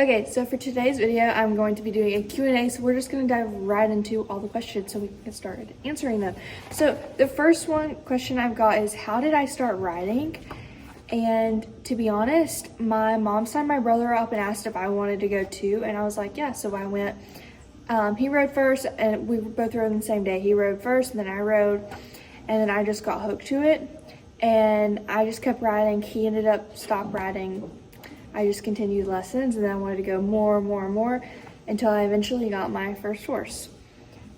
Okay, so for today's video, I'm going to be doing a Q&A, so we're just going to dive right into all the questions so we can get started answering them. So the first question I've got is, how did I start riding? And to be honest, my mom signed my brother up and asked if I wanted to go too, and I was like, yeah, so I went. He rode first, and we both rode on the same day. He rode first, and then I rode, and then I just got hooked to it, and I just kept riding. He ended up stopped riding. I just continued lessons, and then I wanted to go more until I eventually got my first horse.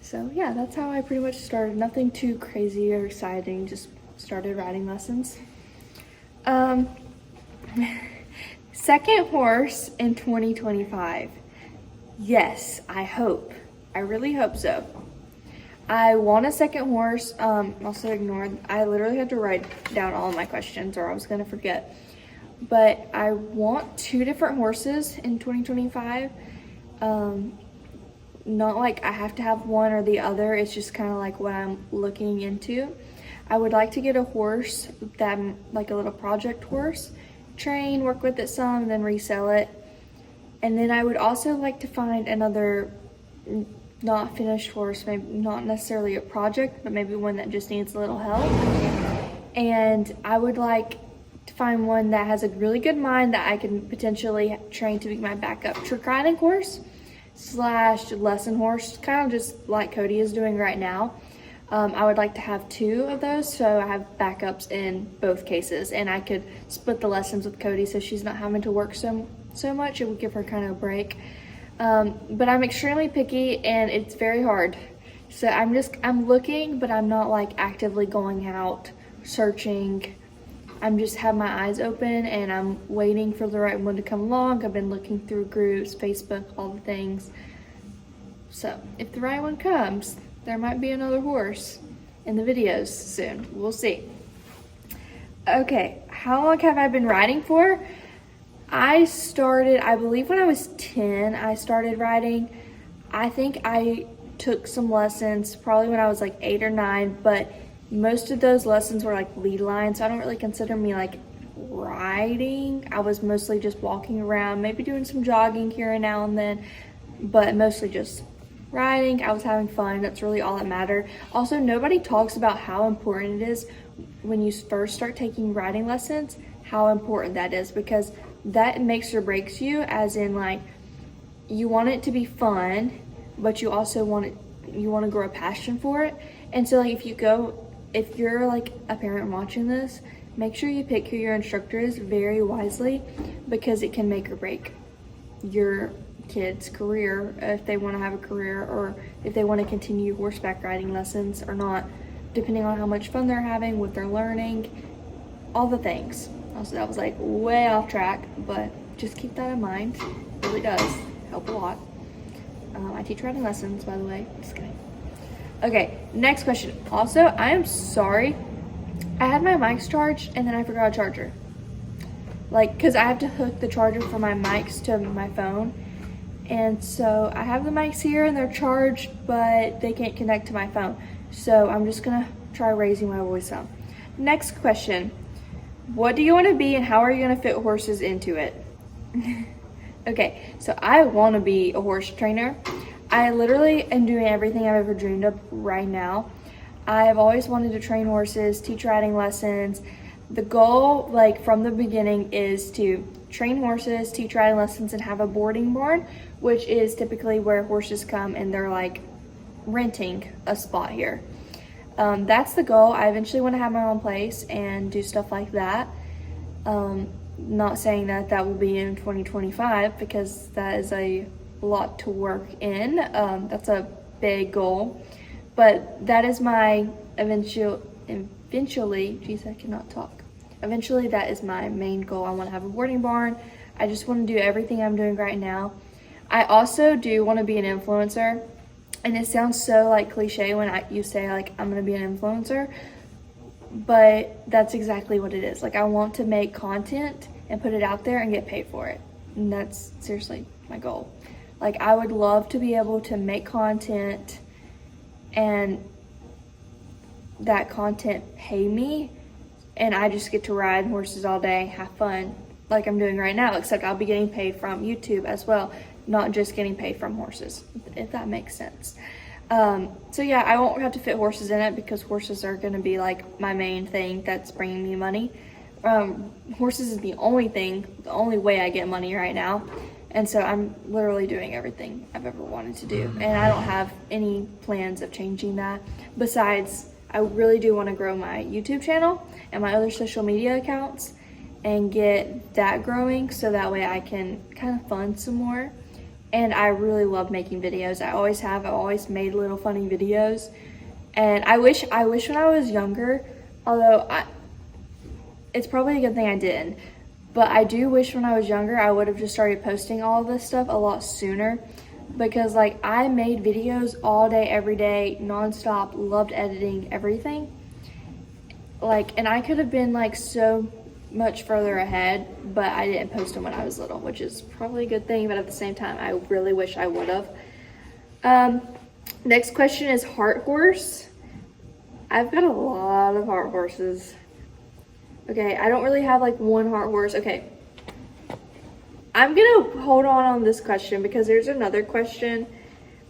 So yeah, that's how I pretty much started. Nothing too crazy or exciting, just started riding lessons. Second horse in 2025. Yes, I hope. I really hope so. I want a second horse. Also ignored. I literally had to write down all of my questions or I was gonna forget. But I want 2 different horses in 2025. Not like I have to have one or the other. It's just kind of like what I'm looking into. I would like to get a horse that, like a little project horse, train, work with it some, and then resell it. And then I would also like to find another not finished horse, maybe not necessarily a project, but maybe one that just needs a little help. And I would like to find one that has a really good mind that I can potentially train to be my backup trick riding horse / lesson horse, kind of just like Cody is doing right now. I would like to have 2 of those, so I have backups in both cases, and I could split the lessons with Cody so she's not having to work so much. It would give her kind of a break. But I'm extremely picky, and it's very hard. So I'm looking, but I'm not like actively going out searching. I'm just have my eyes open, and I'm waiting for the right one to come along. I've been looking through groups, Facebook, all the things. So if the right one comes, there might be another horse in the videos soon. We'll see. Okay, how long have I been riding for? I started, I believe when I was 10, I started riding. I think I took some lessons probably when I was like 8 or 9, but most of those lessons were like lead lines, so I don't really consider me like riding. I was mostly just walking around, maybe doing some jogging here and now and then, but mostly just riding. I was having fun. That's really all that mattered. Also, nobody talks about how important it is when you first start taking riding lessons, how important that is, because that makes or breaks you, as in like you want it to be fun, but you also want to grow a passion for it. And so like if you're like a parent watching this, make sure you pick who your instructor is very wisely, because it can make or break your kid's career, if they want to have a career or if they want to continue horseback riding lessons or not, depending on how much fun they're having, what they're learning, all the things. Also, that was like way off track, but just keep that in mind. It really does help a lot. I teach riding lessons, by the way. Just kidding. Okay, next question. Also, I am sorry. I had my mics charged and then I forgot a charger. Like, cause I have to hook the charger for my mics to my phone. And so I have the mics here and they're charged, but they can't connect to my phone. So I'm just gonna try raising my voice some. Next question. What do you want to be and how are you gonna fit horses into it? Okay, so I want to be a horse trainer. I literally am doing everything I've ever dreamed of right now. I've always wanted to train horses, teach riding lessons. The goal, like from the beginning, is to train horses, teach riding lessons, and have a boarding barn, which is typically where horses come and they're like renting a spot here. That's the goal. I eventually want to have my own place and do stuff like that. Not saying that will be in 2025, because that is a lot to work in. That's a big goal, but that is my eventually, geez, I cannot talk. Eventually, that is my main goal. I want to have a boarding barn. I just want to do everything I'm doing right now. I also do want to be an influencer, and it sounds so like cliche when you say like I'm going to be an influencer, but that's exactly what it is. Like, I want to make content and put it out there and get paid for it, and that's seriously my goal. Like, I would love to be able to make content and that content pay me, and I just get to ride horses all day, have fun, like I'm doing right now, except I'll be getting paid from YouTube as well, not just getting paid from horses, if that makes sense. So yeah, I won't have to fit horses in it because horses are going to be like my main thing that's bringing me money. Horses is the only way I get money right now. And so I'm literally doing everything I've ever wanted to do. And I don't have any plans of changing that. Besides, I really do want to grow my YouTube channel and my other social media accounts and get that growing so that way I can kind of fund some more. And I really love making videos. I always have. I've always made little funny videos. And I wish when I was younger, although it's probably a good thing I didn't, but I do wish when I was younger I would have just started posting all of this stuff a lot sooner, because like I made videos all day, every day, nonstop, loved editing everything. Like, and I could have been like so much further ahead, but I didn't post them when I was little, which is probably a good thing, but at the same time, I really wish I would have. Next question is heart horse. I've got a lot of heart horses. Okay, I don't really have like one heart horse. Okay, I'm gonna hold on this question because there's another question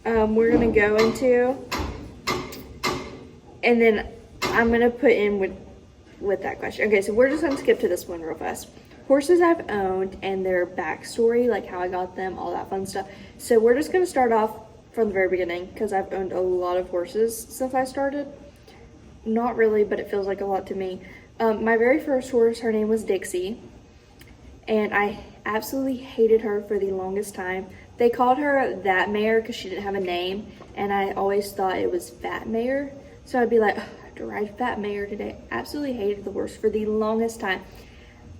we're gonna go into, and then I'm gonna put in with that question. Okay, so we're just gonna skip to this one real fast. Horses I've owned and their backstory, like how I got them, all that fun stuff. So we're just gonna start off from the very beginning because I've owned a lot of horses since I started. Not really, but it feels like a lot to me. My very first horse, her name was Dixie, and I absolutely hated her for the longest time. They called her That Mare because she didn't have a name, and I always thought it was Fat Mare. So I'd be like, I have to ride Fat Mare today. Absolutely hated the horse for the longest time.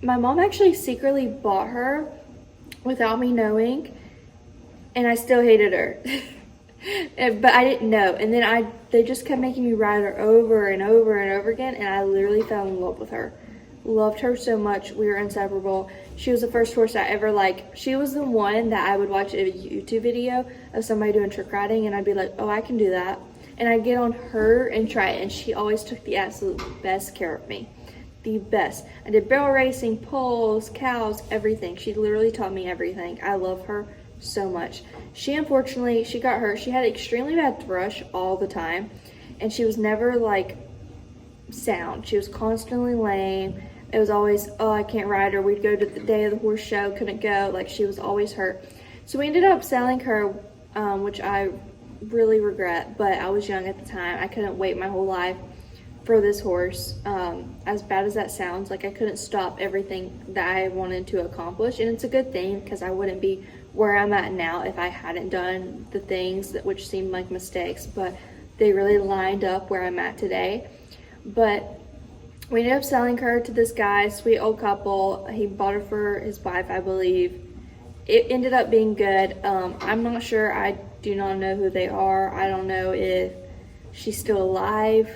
My mom actually secretly bought her without me knowing, and I still hated her. But I didn't know, and then they just kept making me ride her over and over and over again, and I literally fell in love with her. Loved her so much. We were inseparable. She was the first horse I ever she was the one that I would watch a YouTube video of somebody doing trick riding, and I'd be like, oh, I can do that, and I'd get on her and try it, and she always took the absolute best care of me. The best. I did barrel racing, poles, cows, everything. She literally taught me everything. I love her so much. She unfortunately, she got hurt. She had extremely bad thrush all the time, and she was never like sound. She was constantly lame. It was always, oh, I can't ride her. We'd go to the day of the horse show, couldn't go. Like, she was always hurt. So we ended up selling her, which I really regret, but I was young at the time. I couldn't wait my whole life for this horse. As bad as that sounds, like I couldn't stop everything that I wanted to accomplish, and it's a good thing because I wouldn't be where I'm at now if I hadn't done the things which seemed like mistakes, but they really lined up where I'm at today. But we ended up selling her to this guy, sweet old couple. He bought her for his wife, I believe. It ended up being good. I'm not sure. I do not know who they are. I don't know if she's still alive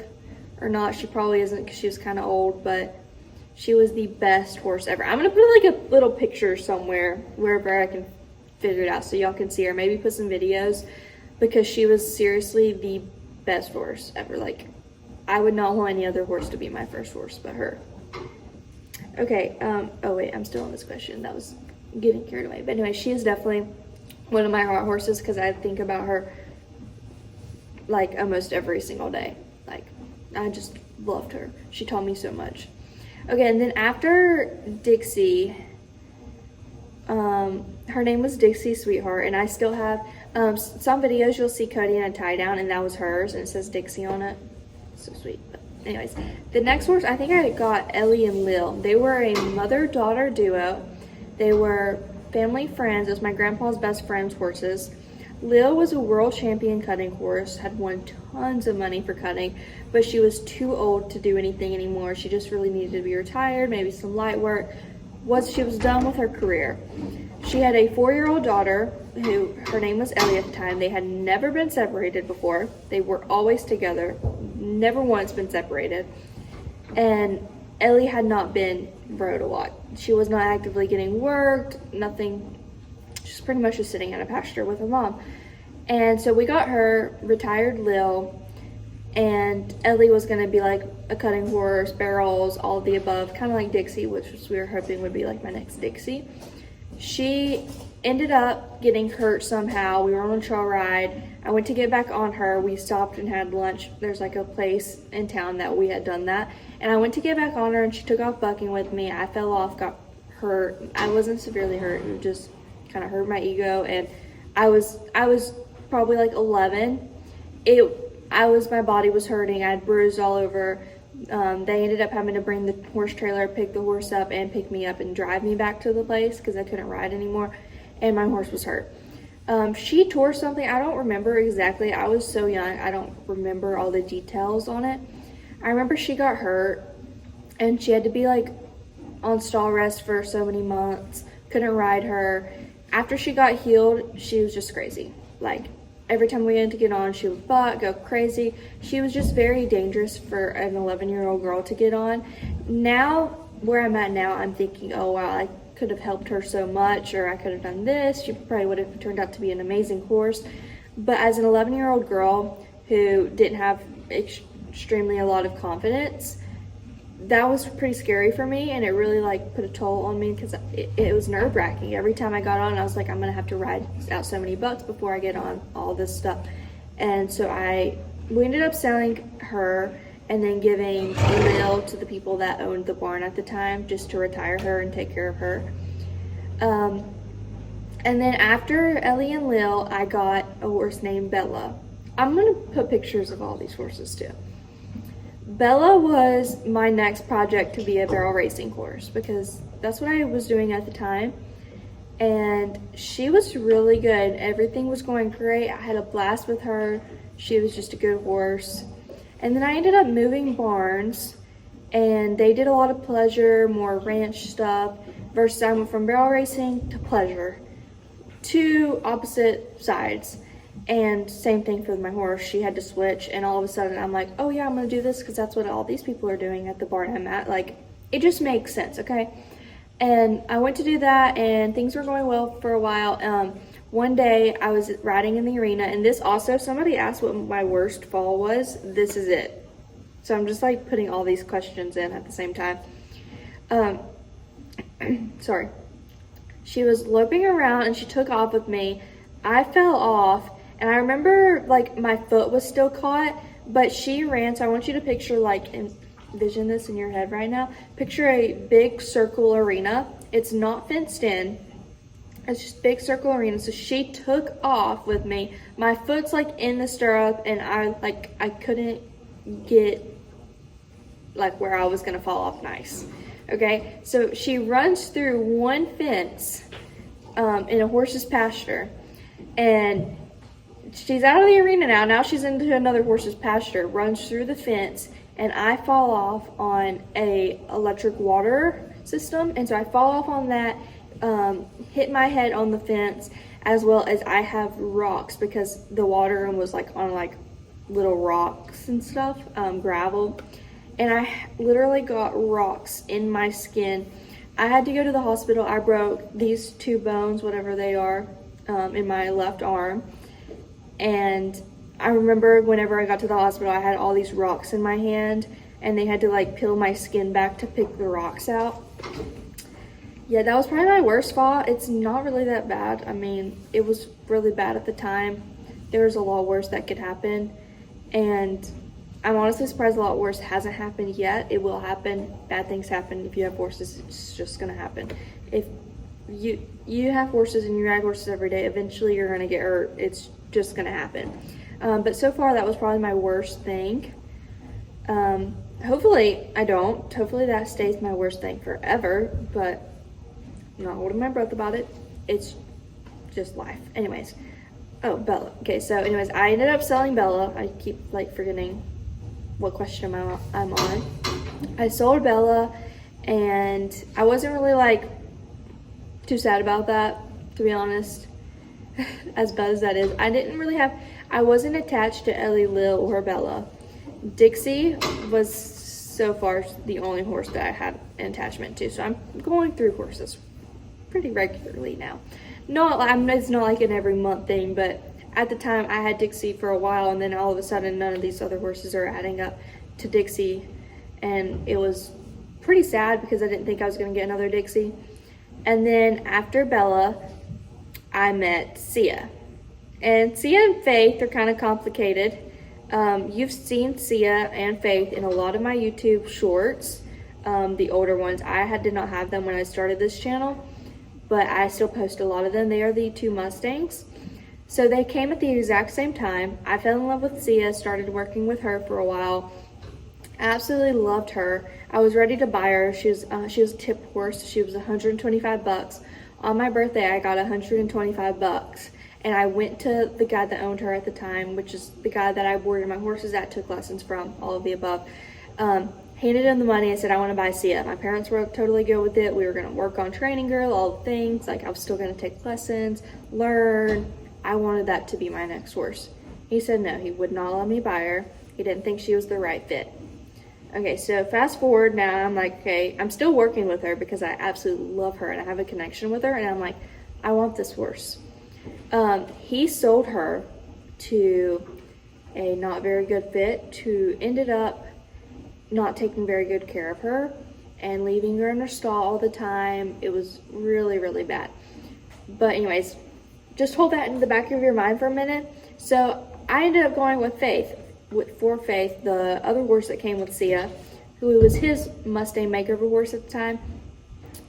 or not. She probably isn't because she was kind of old, but she was the best horse ever. I'm gonna put like a little picture somewhere, wherever I can figure it out, so y'all can see her. Maybe put some videos, because she was seriously the best horse ever. Like, I would not want any other horse to be my first horse but her. Okay, oh wait, I'm still on this question. That was getting carried away. But anyway, she is definitely one of my heart horses because I think about her like almost every single day. Like, I just loved her. She taught me so much. Okay, and then after Dixie, her name was Dixie Sweetheart, and I still have some videos you'll see Cody in a tie down, and that was hers, and it says Dixie on it. So sweet. But anyways, the next horse, I think I got Ellie and Lil. They were a mother-daughter duo. They were family friends. It was my grandpa's best friend's horses. Lil was a world champion cutting horse, had won tons of money for cutting, but she was too old to do anything anymore. She just really needed to be retired, maybe some light work. She was done with her career. She had a 4-year-old daughter who, her name was Ellie at the time. They had never been separated before. They were always together, never once been separated. And Ellie had not been rode a lot. She was not actively getting worked, nothing. She's pretty much just sitting in a pasture with her mom. And so we got her, retired Lil, and Ellie was gonna be like a cutting horse, barrels, all of the above, kind of like Dixie, which we were hoping would be like my next Dixie. She ended up getting hurt somehow. We were on a trail ride. I went to get back on her. We stopped and had lunch. There's like a place in town that we had done that. And I went to get back on her and she took off bucking with me. I fell off, got hurt. I wasn't severely hurt. It just kind of hurt my ego. And I was probably like 11. My body was hurting. I had bruised all over. They ended up having to bring the horse trailer, pick the horse up, and pick me up and drive me back to the place because I couldn't ride anymore, and my horse was hurt. She tore something. I don't remember exactly. I was so young. I don't remember all the details on it. I remember she got hurt, and she had to be like on stall rest for so many months. Couldn't ride her. After she got healed, she was just crazy. Like, every time we had to get on, she would buck, go crazy. She was just very dangerous for an 11-year-old girl to get on. Now, where I'm at now, I'm thinking, oh wow, I could have helped her so much, or I could have done this. She probably would have turned out to be an amazing horse. But as an 11-year-old girl who didn't have extremely a lot of confidence, that was pretty scary for me, and it really like put a toll on me because it was nerve-wracking. Every time I got on, I was like, I'm gonna have to ride out so many bucks before I get on all this stuff. And so we ended up selling her and then giving Lil to the people that owned the barn at the time, just to retire her and take care of her. And then after Ellie and Lil, I got a horse named Bella. I'm gonna put pictures of all these horses too. Bella was my next project to be a barrel racing horse because that's what I was doing at the time. And she was really good. Everything was going great. I had a blast with her. She was just a good horse. And then I ended up moving barns, and they did a lot of pleasure, more ranch stuff, versus I went from barrel racing to pleasure. Two opposite sides. And same thing for my horse. She had to switch, and all of a sudden I'm like, oh yeah, I'm gonna do this because that's what all these people are doing at the barn I'm at. Like, it just makes sense, okay? And I went to do that, and things were going well for a while. One day I was riding in the arena, and this also, somebody asked what my worst fall was. This is it. So I'm just like putting all these questions in at the same time. Sorry. She was loping around and she took off with me. I fell off, and I remember like my foot was still caught, but she ran. So I want you to picture, like, envision this in your head right now. Picture a big circle arena. It's not fenced in. It's just big circle arena. So she took off with me. My foot's like in the stirrup, and I couldn't get like where I was gonna fall off nice. Okay, so she runs through one fence in a horse's pasture, and she's out of the arena now. Now she's into another horse's pasture, runs through the fence, and I fall off on a electric water system. And so I fall off on that, hit my head on the fence, as well as I have rocks because the water room was like on like little rocks and stuff, gravel. And I literally got rocks in my skin. I had to go to the hospital. I broke these two bones, whatever they are, in my left arm. And I remember whenever I got to the hospital, I had all these rocks in my hand, and they had to like peel my skin back to pick the rocks out. Yeah, that was probably my worst fall. It's not really that bad. I mean, it was really bad at the time. There was a lot worse that could happen. And I'm honestly surprised a lot worse hasn't happened yet. It will happen. Bad things happen. If you have horses, it's just gonna happen. If you have horses and you ride horses every day, eventually you're gonna get hurt. It's just gonna happen. But so far, that was probably my worst thing. Hopefully I don't. Hopefully that stays my worst thing forever, but I'm not holding my breath about it. It's just life. Anyways. Oh, Bella. Okay, so anyways, I ended up selling Bella. I keep like forgetting what question I'm on. I sold Bella, and I wasn't really like too sad about that, to be honest. As bad as that is, I wasn't attached to Ellie, Lil, or Bella. Dixie was so far the only horse that I had an attachment to, so I'm going through horses pretty regularly now. It's not like an every month thing, but at the time I had Dixie for a while, and then all of a sudden none of these other horses are adding up to Dixie, and it was pretty sad because I didn't think I was going to get another Dixie. And then after Bella, I met Sia. And Sia and Faith are kind of complicated. You've seen Sia and Faith in a lot of my YouTube shorts, the older ones. Did not have them when I started this channel, but I still post a lot of them. They are the two Mustangs. So they came at the exact same time. I fell in love with Sia, started working with her for a while. I absolutely loved her. I was ready to buy her. She was a tip horse. She was $125. On my birthday, I got $125. And I went to the guy that owned her at the time, which is the guy that I boarded my horses at, took lessons from, all of the above. Handed him the money. I said, I want to buy Sia. My parents were totally good with it. We were going to work on training girl, all the things. Like, I was still going to take lessons, learn. I wanted that to be my next horse. He said no, he would not let me buy her. He didn't think she was the right fit. Okay, so fast forward now, I'm like, okay, I'm still working with her because I absolutely love her and I have a connection with her, and I'm like, I want this horse. He sold her to a not very good fit who ended up not taking very good care of her and leaving her in her stall all the time. It was really, really bad. But anyways, just hold that in the back of your mind for a minute. So I ended up going with Faith, the other horse that came with Sia, who was his Mustang makeover horse at the time.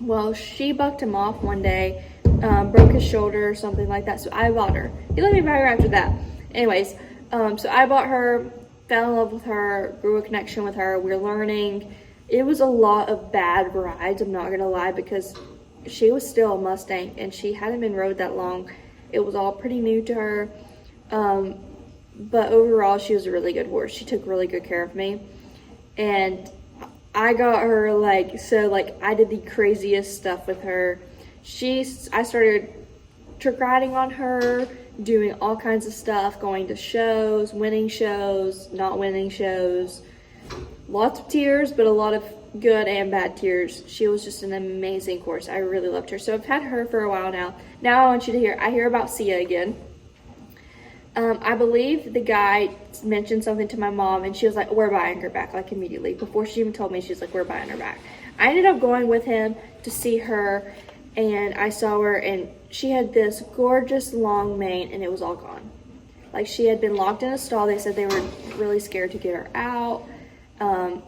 Well, she bucked him off one day, broke his shoulder or something like that, so I bought her. He let me buy her after that. Anyways, so I bought her, fell in love with her, grew a connection with her. We're learning. It was a lot of bad rides, I'm not gonna lie, because she was still a Mustang and she hadn't been rode that long. It was all pretty new to her. But overall, she was a really good horse. She took really good care of me. And I got her I did the craziest stuff with her. I started trick riding on her, doing all kinds of stuff, going to shows, winning shows, not winning shows. Lots of tears, but a lot of good and bad tears. She was just an amazing horse. I really loved her. So I've had her for a while now. Now I want you to hear about Sia again. I believe the guy mentioned something to my mom and she was like, we're buying her back, like immediately. Before she even told me, she was like, we're buying her back. I ended up going with him to see her, and I saw her and she had this gorgeous long mane and it was all gone. Like, she had been locked in a stall. They said they were really scared to get her out.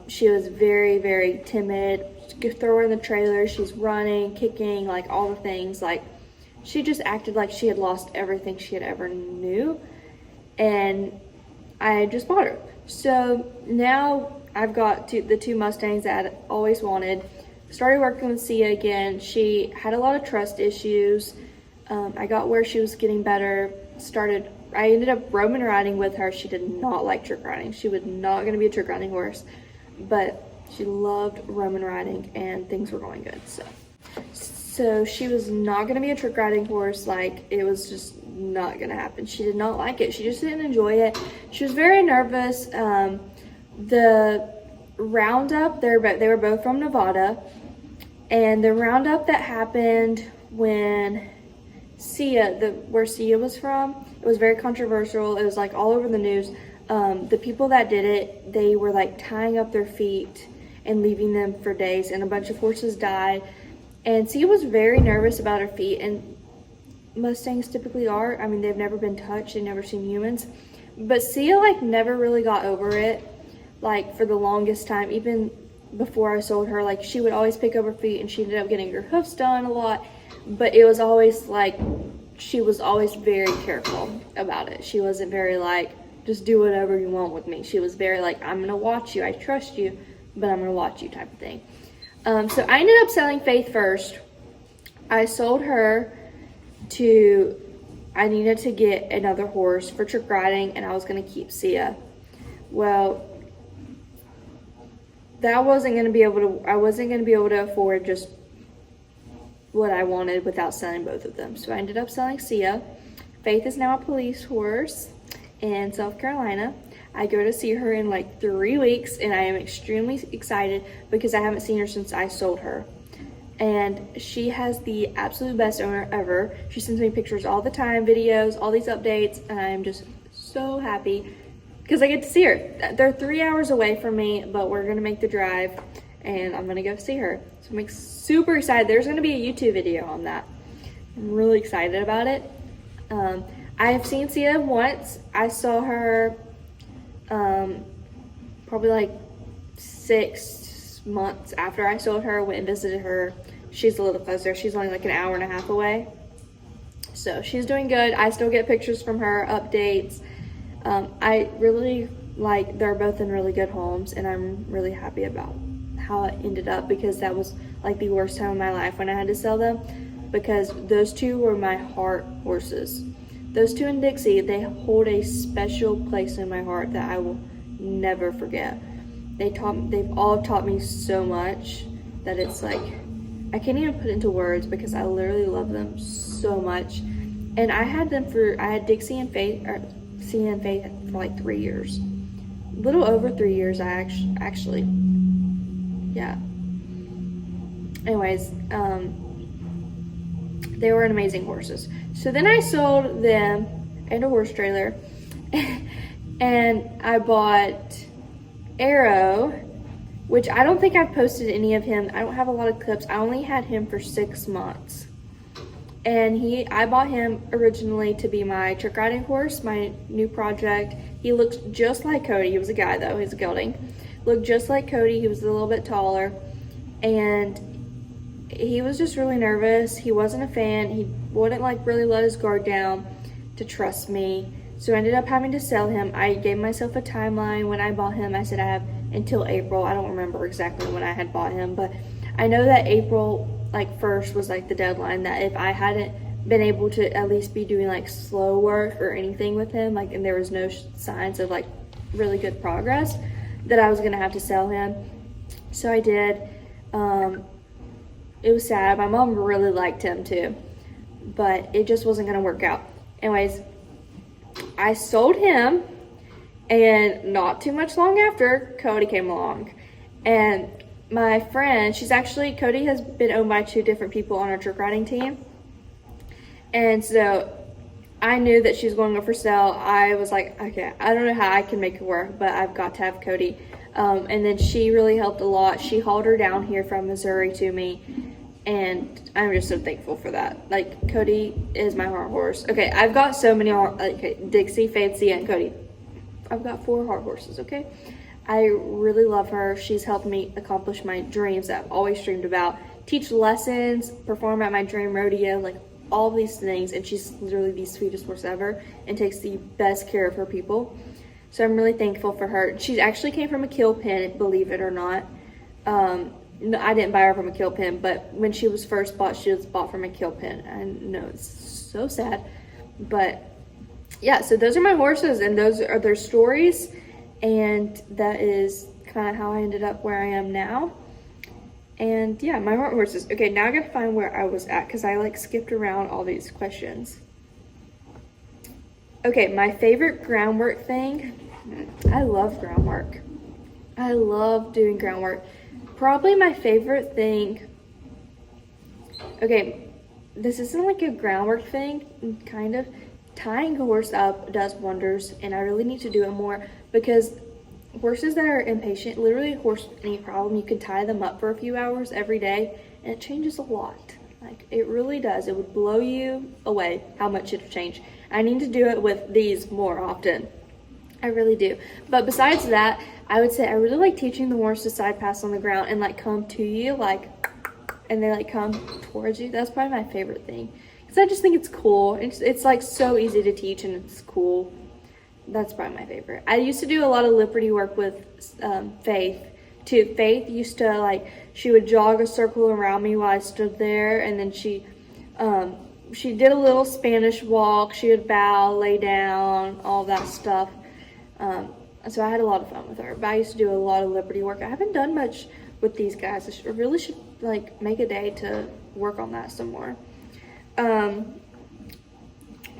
She was very, very timid. Throw her in the trailer, she's running, kicking, like all the things. Like, she just acted like she had lost everything she had ever knew. And I just bought her. So now I've got the two Mustangs that I always wanted. Started working with Sia again. She had a lot of trust issues. I got where she was getting better. I ended up Roman riding with her. She did not like trick riding. She was not going to be a trick riding horse, but she loved Roman riding and things were going good. So she was not going to be a trick riding horse. Like, it was just not going to happen. She did not like it. She just didn't enjoy it. She was very nervous. The roundup, they were both from Nevada, and the roundup that happened when where Sia was from, it was very controversial. It was like all over the news. The people that did it, they were like tying up their feet and leaving them for days, and a bunch of horses died. And Sia was very nervous about her feet, and Mustangs typically are. I mean, they've never been touched, they've never seen humans. But Sia like never really got over it, like for the longest time. Even before I sold her, like she would always pick up her feet and she ended up getting her hoofs done a lot. But it was always like, she was always very careful about it. She wasn't very like, just do whatever you want with me. She was very like, I'm gonna watch you, I trust you, but I'm gonna watch you type of thing. So I ended up selling Faith first. I sold her I needed to get another horse for trick riding, and I was gonna keep Sia. Well, I wasn't gonna be able to afford just what I wanted without selling both of them. So I ended up selling Sia. Faith is now a police horse in South Carolina. I go to see her in like 3 weeks, and I am extremely excited because I haven't seen her since I sold her. and she has the absolute best owner ever. She sends me pictures all the time, videos, all these updates, and I'm just so happy because I get to see her. They're 3 hours away from me, but we're gonna make the drive and I'm gonna go see her. So I'm super excited. There's gonna be a YouTube video on that. I'm really excited about it. I have seen Sia once. I saw her probably like 6 months after I sold her, went and visited her. She's a little closer. She's only like an hour and a half away. So she's doing good. I still get pictures from her, updates. I really like, they're both in really good homes, and I'm really happy about how it ended up, because that was like the worst time of my life when I had to sell them, because those two were my heart horses. Those two in Dixie, they hold a special place in my heart that I will never forget. They've all taught me so much that it's like, I can't even put it into words because I literally love them so much. And I had Dixie and Faith, or Sia and Faith, for like 3 years. A little over 3 years, I actually. Yeah. Anyways, they were amazing horses. So then I sold them and a horse trailer, and I bought Arrow, which I don't think I've posted any of him. I don't have a lot of clips. I only had him for 6 months. And I bought him originally to be my trick riding horse, my new project. He looks just like Cody. He was a guy though, he's a gelding. Looked just like Cody. He was a little bit taller, and he was just really nervous. He wasn't a fan. He wouldn't like really let his guard down to trust me. So I ended up having to sell him. I gave myself a timeline when I bought him. I said I have until April. I don't remember exactly when I had bought him, but I know that April like 1st was like the deadline, that if I hadn't been able to at least be doing like slow work or anything with him, like, and there was no signs of like really good progress, that I was gonna have to sell him. So I did. It was sad. My mom really liked him too, but it just wasn't gonna work out. Anyways, I sold him, and not too much long after, Cody came along. And my friend, Cody has been owned by 2 different people on our trick riding team. And so I knew that she was going to go for sale. I was like, okay, I don't know how I can make it work, but I've got to have Cody. And then she really helped a lot. She hauled her down here from Missouri to me, and I'm just so thankful for that. Like, Cody is my heart horse. Okay, I've got so many, Dixie, Fancy, and Cody. I've got 4 heart horses, okay? I really love her. She's helped me accomplish my dreams that I've always dreamed about. Teach lessons, perform at my dream rodeo, like all of these things. And she's literally the sweetest horse ever and takes the best care of her people. So I'm really thankful for her. She actually came from a kill pen, believe it or not. No, I didn't buy her from a kill pen, but when she was first bought, she was bought from a kill pen. I know, it's so sad. But yeah, so those are my horses, and those are their stories. And that is kind of how I ended up where I am now. And yeah, my heart horses. Okay, now I gotta find where I was at, because I like skipped around all these questions. Okay, my favorite groundwork thing. I love groundwork. I love doing groundwork. Probably my favorite thing. Okay, this isn't like a groundwork thing, kind of. Tying a horse up does wonders, and I really need to do it more, because horses that are impatient, literally horse any problem, you can tie them up for a few hours every day, and it changes a lot. Like, it really does. It would blow you away how much it'll change. I need to do it with these more often. I really do. But besides that, I would say I really like teaching the horse to side pass on the ground and like come to you, like, and they like come towards you. That's probably my favorite thing. I just think it's cool. It's like so easy to teach, and it's cool. That's probably my favorite. I used to do a lot of Liberty work with Faith too. Faith used to like, she would jog a circle around me while I stood there, and then she did a little Spanish walk. She would bow, lay down, all that stuff. So I had a lot of fun with her. But I used to do a lot of Liberty work. I haven't done much with these guys. I really should like make a day to work on that some more.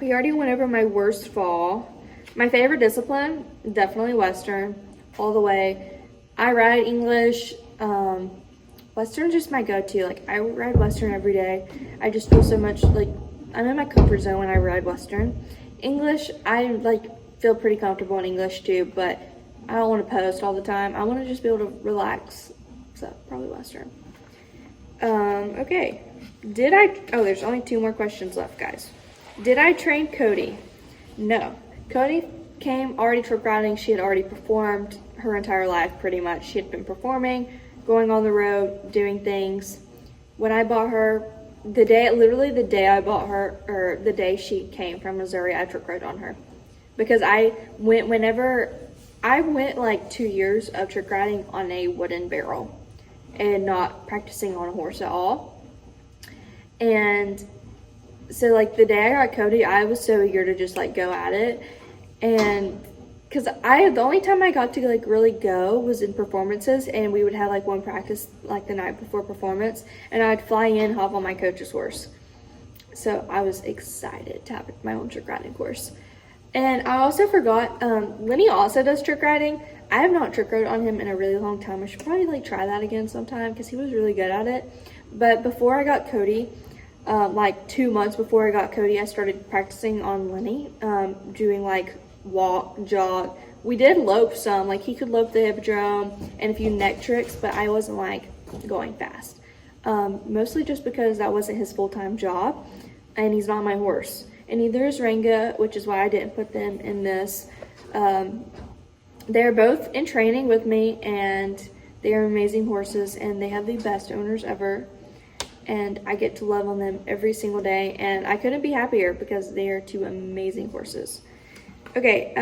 We already went over my worst fall. My favorite discipline, definitely Western, all the way. I ride English, Western's just my go-to. Like, I ride Western every day. I just feel so much, like, I'm in my comfort zone when I ride Western. English, I, like, feel pretty comfortable in English too, but I don't want to post all the time. I want to just be able to relax. So, probably Western. Okay. There's only 2 more questions left, guys. Did I train Cody? No. Cody came already trick riding. She had already performed her entire life, pretty much. She had been performing, going on the road, doing things. When I bought her, literally the day I bought her, or the day she came from Missouri, I trick rode on her. Because I went like 2 years of trick riding on a wooden barrel and not practicing on a horse at all. And so, like, the day I got Cody, I was so eager to just, like, go at it. And because the only time I got to, like, really go was in performances, and we would have, like, one practice, like, the night before performance, and I'd fly in, hop on my coach's horse. So I was excited to have my own trick riding course. And I also forgot, Lenny also does trick riding. I have not trick rode on him in a really long time. I should probably, like, try that again sometime because he was really good at it. But before I got Cody, like 2 months before I got Cody, I started practicing on Lenny, doing like walk, jog. We did lope some, like he could lope the hippodrome and a few neck tricks, but I wasn't like going fast. Mostly just because that wasn't his full-time job and he's not my horse. And neither is Ranga, which is why I didn't put them in this. They're both in training with me and they are amazing horses and they have the best owners ever. And I get to love on them every single day, and I couldn't be happier because they are 2 amazing horses. Okay,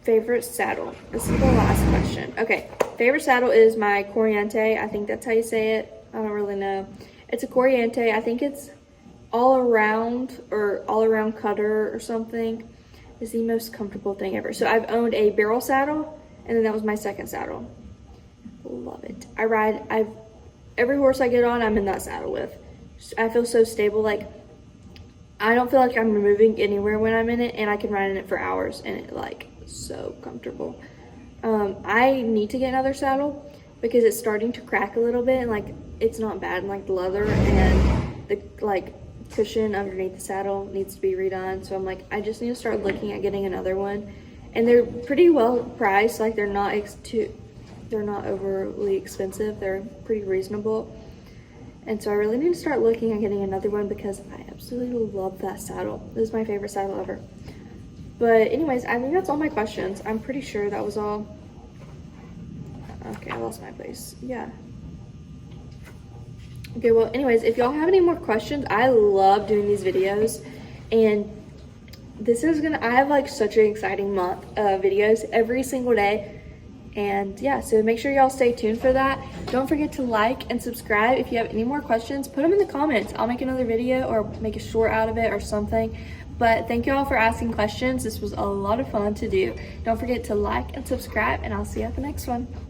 favorite saddle. This is the last question. Okay, favorite saddle is my Corriente. I think that's how you say it. I don't really know. It's a Corriente. I think it's all around cutter or something. Is the most comfortable thing ever. So I've owned a barrel saddle, and then that was my second saddle. Love it. Every horse I get on, I'm in that saddle with. I feel so stable. Like, I don't feel like I'm moving anywhere when I'm in it, and I can ride in it for hours, and it's like so comfortable. I need to get another saddle because it's starting to crack a little bit, and like it's not bad, and like the leather and the like cushion underneath the saddle needs to be redone. So I'm like, I just need to start looking at getting another one, and they're pretty well priced. Like they're not overly expensive. They're pretty reasonable. And so I really need to start looking at getting another one because I absolutely love that saddle. This is my favorite saddle ever. But anyways, I think that's all my questions. I'm pretty sure that was all. Okay, I lost my place. Yeah. Okay, well, anyways, if y'all have any more questions, I love doing these videos. And I have like such an exciting month of videos every single day. And yeah, so make sure y'all stay tuned for that. Don't forget to like and subscribe. If you have any more questions, put them in the comments. I'll make another video or make a short out of it or something. But thank you all for asking questions. This was a lot of fun to do. Don't forget to like and subscribe, and I'll see you at the next one.